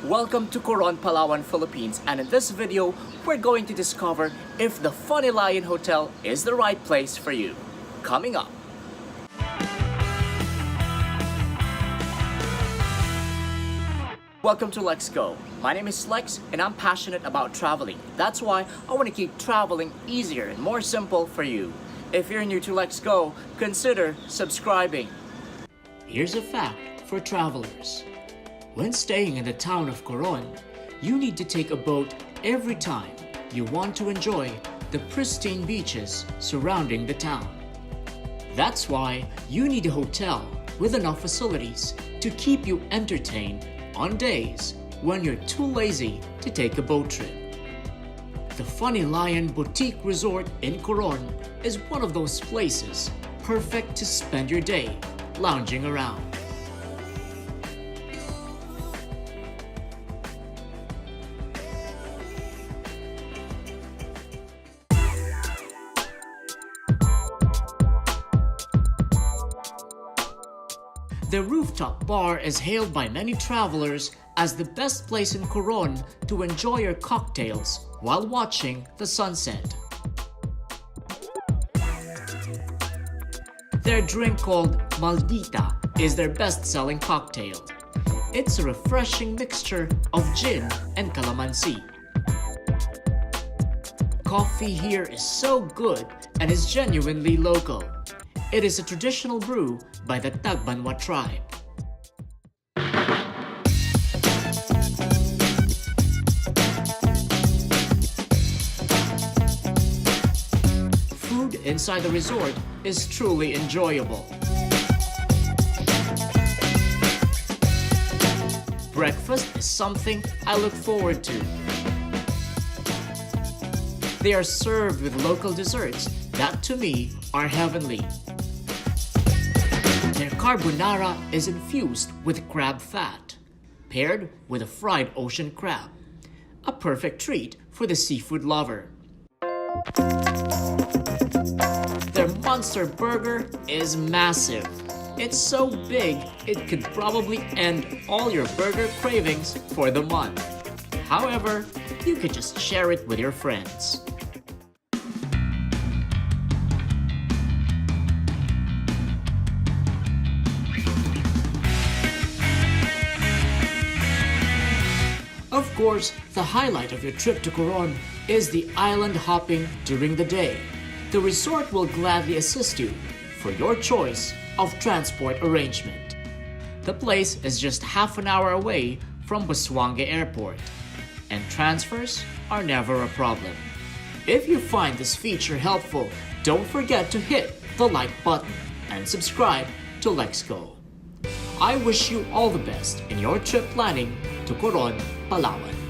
Welcome to Coron Palawan, Philippines, and in this video, we're going to discover if the Funny Lion Hotel is the right place for you. Coming up. Welcome to LexGo. My name is Lex and I'm passionate about traveling. That's why I want to keep traveling easier and more simple for you. If you're new to LexGo, consider subscribing. Here's a fact for travelers. When staying in the town of Coron, you need to take a boat every time you want to enjoy the pristine beaches surrounding the town. That's why you need a hotel with enough facilities to keep you entertained on days when you're too lazy to take a boat trip. The Funny Lion Boutique Resort in Coron is one of those places perfect to spend your day lounging around. The Rooftop Bar is hailed by many travelers as the best place in Coron to enjoy your cocktails while watching the sunset. Their drink called Maldita is their best-selling cocktail. It's a refreshing mixture of gin and calamansi. Coffee here is so good and is genuinely local. It is a traditional brew by the Tagbanwa tribe. Food inside the resort is truly enjoyable. Breakfast is something I look forward to. They are served with local desserts that to me are heavenly. Their carbonara is infused with crab fat, paired with a fried ocean crab, a perfect treat for the seafood lover. Their monster burger is massive. It's so big, it could probably end all your burger cravings for the month. However, you could just share it with your friends. Of course, the highlight of your trip to Coron is the island hopping during the day. The resort will gladly assist you for your choice of transport arrangement. The place is just half an hour away from Busuanga Airport, and transfers are never a problem. If you find this feature helpful, don't forget to hit the like button and subscribe to LexGo. I wish you all the best in your trip planning to Coron, Palawan.